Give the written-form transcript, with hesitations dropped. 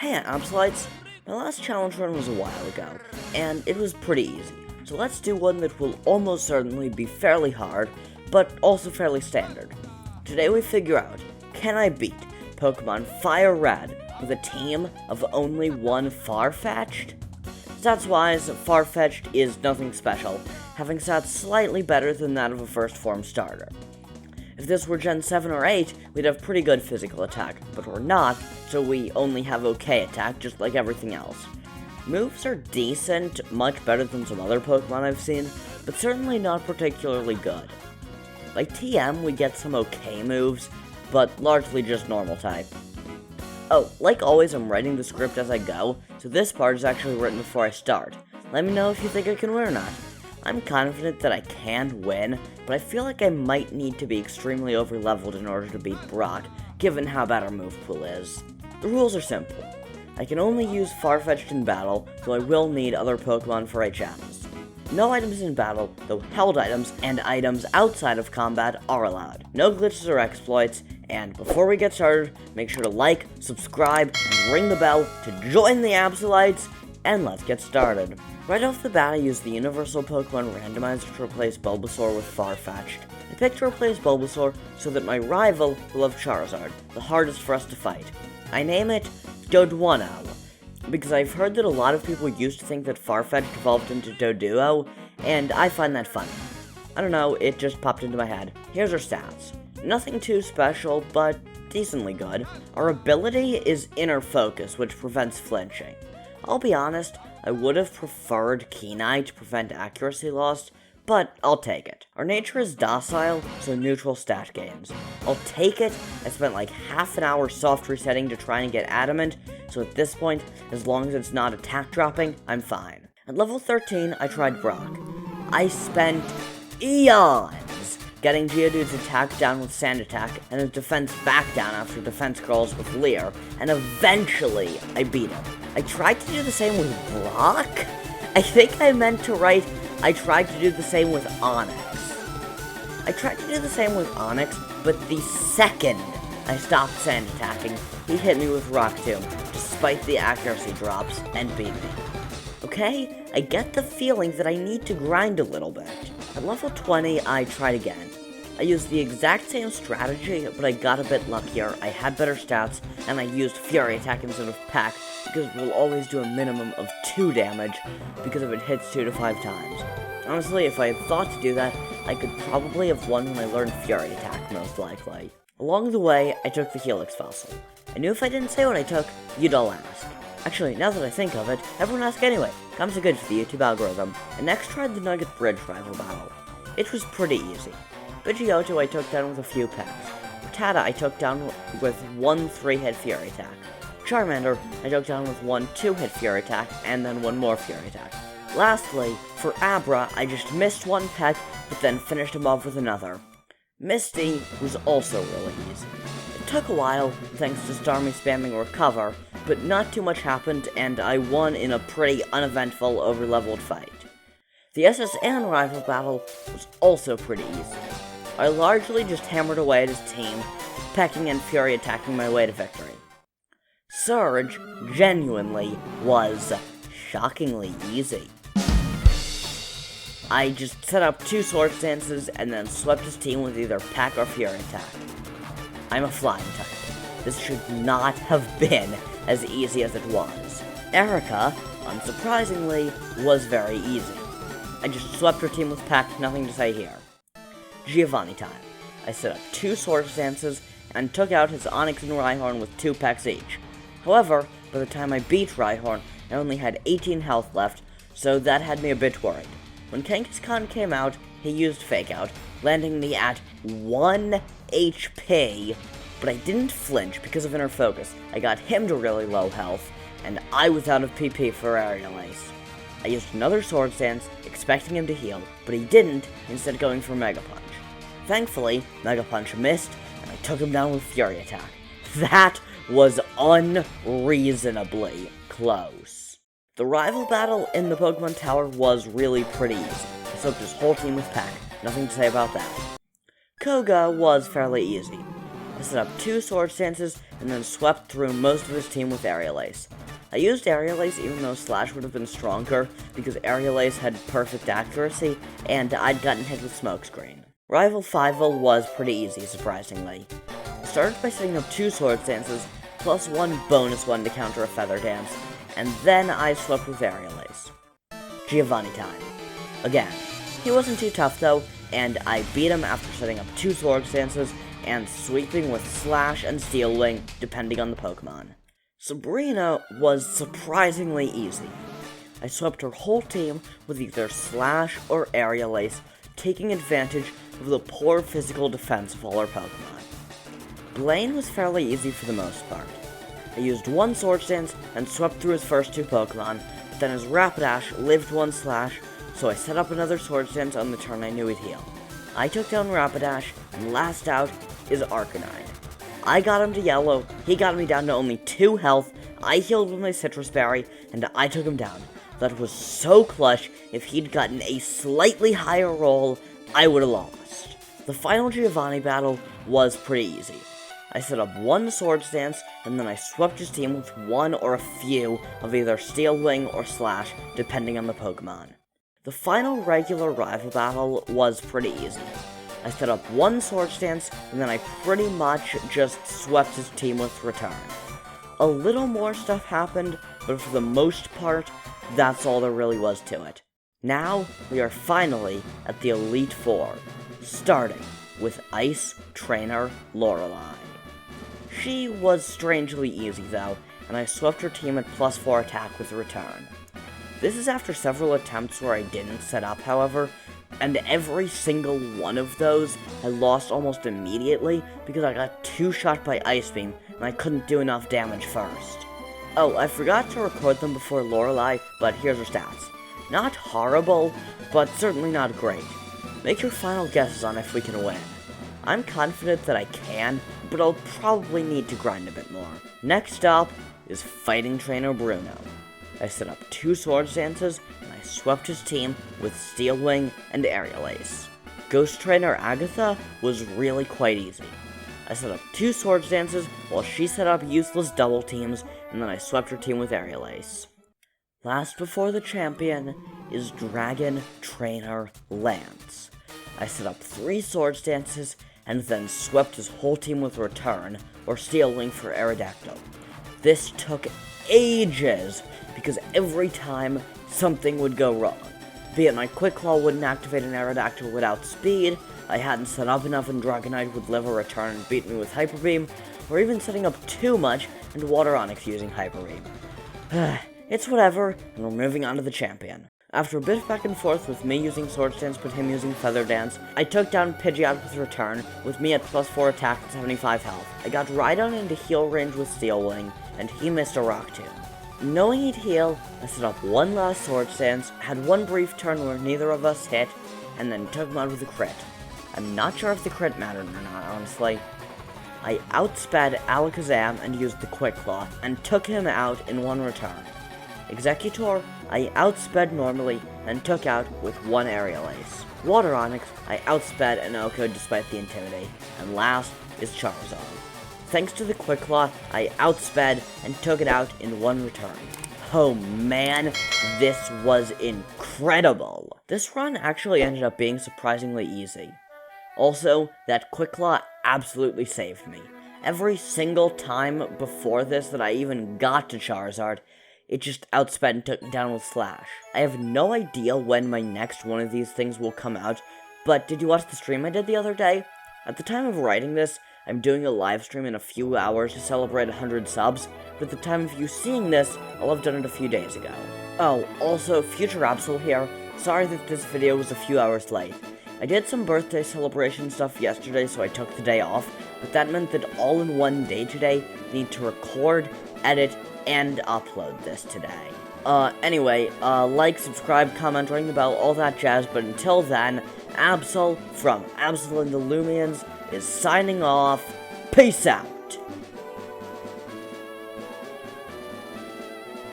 Hey Absolites! My last challenge run was a while ago, and it was pretty easy. So let's do one that will almost certainly be fairly hard, but also fairly standard. Today we figure out, can I beat Pokemon Fire Red with a team of only one Farfetch'd? Stats-wise, Farfetch'd is nothing special, having stats slightly better than that of a first form starter. If this were Gen 7 or 8, we'd have pretty good physical attack, but we're not, so we only have okay attack, just like everything else. Moves are decent, much better than some other Pokemon I've seen, but certainly not particularly good. By TM, we get some okay moves, but largely just normal type. Oh, like always, I'm writing the script as I go, so this part is actually written before I start. Let me know if you think I can win or not. I'm confident that I can win, but I feel like I might need to be extremely over-leveled in order to beat Brock, given how bad our move pool is. The rules are simple. I can only use Farfetch'd in battle, so I will need other Pokemon for HMs. No items in battle, though held items and items outside of combat are allowed. No glitches or exploits, and before we get started, make sure to like, subscribe, and ring the bell to join the Absolites, and let's get started. Right off the bat, I used the Universal Pokemon Randomizer to replace Bulbasaur with Farfetch'd. I picked to replace Bulbasaur so that my rival will have Charizard, the hardest for us to fight. I name it Doduo, because I've heard that a lot of people used to think that Farfetch'd evolved into Doduo, and I find that funny. I don't know, it just popped into my head. Here's our stats. Nothing too special, but decently good. Our ability is Inner Focus, which prevents flinching. I'll be honest, I would have preferred Keen Eye to prevent accuracy loss, but I'll take it. Our nature is docile, so neutral stat gains. I'll take it. I spent like half an hour soft resetting to try and get adamant, so at this point, as long as it's not attack dropping, I'm fine. At level 13, I tried Brock. I spent eons getting Geodude's attack down with Sand Attack, and his defense back down after defense crawls with Leer, and eventually I beat him. I tried to do the same with Brock? I think I meant to write, I tried to do the same with Onyx. I tried to do the same with Onyx, but the second I stopped Sand Attacking, he hit me with Rock Tomb, despite the accuracy drops, and beat me. Okay, I get the feeling that I need to grind a little bit. At level 20, I tried again. I used the exact same strategy, but I got a bit luckier, I had better stats, and I used Fury Attack instead of Peck, because it will always do a minimum of 2 damage, because if it hits 2 to 5 times. Honestly, if I had thought to do that, I could probably have won when I learned Fury Attack, most likely. Along the way, I took the Helix Fossil. I knew if I didn't say what I took, you'd all ask. Actually, now that I think of it, everyone ask anyway. Comes so good for the YouTube algorithm. I next tried the Nugget Bridge rival battle. It was pretty easy. Pidgeotto I took down with a few pecks. Rattata I took down with one 3-hit Fury Attack. Charmander I took down with one 2-hit Fury Attack, and then one more Fury Attack. Lastly, for Abra, I just missed one peck, but then finished him off with another. Misty was also really easy. It took a while, thanks to Starmie spamming Recover, but not too much happened, and I won in a pretty uneventful, over-leveled fight. The SSN rival battle was also pretty easy. I largely just hammered away at his team, pecking and Fury attacking my way to victory. Surge genuinely was shockingly easy. I just set up 2 Swords Dances and then swept his team with either Peck or Fury Attack. I'm a flying type. This should not have been as easy as it was. Erica, unsurprisingly, was very easy. I just swept her team with Peck, nothing to say here. Giovanni time. I set up 2 Swords Dances and took out his Onyx and Rhyhorn with 2 pecks each. However, by the time I beat Rhyhorn, I only had 18 health left, so that had me a bit worried. When Kangaskhan came out, he used Fake Out, landing me at 1 HP, but I didn't flinch because of Inner Focus. I got him to really low health, and I was out of PP for Aerial Ace. I used another Swords Dance, expecting him to heal, but he didn't, instead going for Mega Punch. Thankfully, Mega Punch missed, and I took him down with Fury Attack. That was unreasonably close. The rival battle in the Pokemon Tower was really pretty easy. I soaked his whole team with Peck, nothing to say about that. Koga was fairly easy. I set up 2 Swords Dances and then swept through most of his team with Aerial Ace. I used Aerial Ace even though Slash would have been stronger, because Aerial Ace had perfect accuracy, and I'd gotten hit with Smokescreen. Rival 5-0 was pretty easy, surprisingly. I started by setting up 2 Sword Stances, plus 1 bonus one to counter a Feather Dance, and then I swept with Aerial Ace. Giovanni time. Again. He wasn't too tough though, and I beat him after setting up 2 Sword Stances, and sweeping with Slash and Steel Wing, depending on the Pokemon. Sabrina was surprisingly easy. I swept her whole team with either Slash or Aerial Ace, taking advantage of the poor physical defense of all her Pokemon. Blaine was fairly easy for the most part. I used 1 Sword Stance and swept through his first 2 Pokemon, but then his Rapidash lived 1 Slash, so I set up another Sword Stance on the turn I knew he'd heal. I took down Rapidash, and last out is Arcanine. I got him to yellow, he got me down to only 2 health, I healed with my Citrus Berry, and I took him down. That was so clutch. If he'd gotten a slightly higher roll, I would have lost. The final Giovanni battle was pretty easy. I set up 1 Sword Stance, and then I swept his team with 1 or a few of either Steel Wing or Slash, depending on the Pokemon. The final regular rival battle was pretty easy. I set up 1 Sword Stance, and then I pretty much just swept his team with Return. A little more stuff happened, but for the most part, that's all there really was to it. Now, we are finally at the Elite Four, starting with Ice Trainer Lorelei. She was strangely easy though, and I swept her team at +4 attack with Return. This is after several attempts where I didn't set up, however, and every single one of those I lost almost immediately because I got 2-shot by Ice Beam and I couldn't do enough damage first. Oh, I forgot to record them before Lorelei, but here's her stats. Not horrible, but certainly not great. Make your final guesses on if we can win. I'm confident that I can, but I'll probably need to grind a bit more. Next up is Fighting Trainer Bruno. I set up 2 Sword Stances, and I swept his team with Steel Wing and Aerial Ace. Ghost Trainer Agatha was really quite easy. I set up 2 Sword Stances, while she set up useless double teams, and then I swept her team with Aerial Ace. Last before the champion is Dragon Trainer Lance. I set up 3 Sword Stances, and then swept his whole team with Return, or Steel Wing for Aerodactyl. This took ages, because every time something would go wrong. Be it my Quick Claw wouldn't activate an Aerodactyl without speed, I hadn't set up enough and Dragonite would live a Return and beat me with Hyper Beam, or even setting up too much and Water Onix using Hyper Beam. It's whatever, and we're moving on to the champion. After a bit of back and forth with me using Sword Stance but him using Feather Dance, I took down Pidgeot with Return, with me at +4 attack and 75 health. I got Rhydon into heal range with Steel Wing, and he missed a Rock Tomb. Knowing he'd heal, I set up 1 last Sword Stance, had 1 brief turn where neither of us hit, and then took him out with a crit. I'm not sure if the crit mattered or not, honestly. I outsped Alakazam and used the Quick Claw, and took him out in 1 return. Executor, I outsped normally, and took out with 1 Aerial Ace. Water Onix, I outsped an Oko despite the Intimidate, and last is Charizard. Thanks to the Quick Claw, I outsped and took it out in 1 return. Oh man, this was incredible! This run actually ended up being surprisingly easy. Also, that Quick Claw absolutely saved me. Every single time before this that I even got to Charizard, it just outsped and took me down with Slash. I have no idea when my next one of these things will come out, but did you watch the stream I did the other day? At the time of writing this, I'm doing a live stream in a few hours to celebrate 100 subs, but at the time of you seeing this, I'll have done it a few days ago. Oh, also, Future Absol here. Sorry that this video was a few hours late. I did some birthday celebration stuff yesterday, so I took the day off, but that meant that all in one day today, I need to record, edit, and upload this today. Anyway, like, subscribe, comment, ring the bell, all that jazz, but until then, Absol from Absol and the Lumians is signing off. Peace out!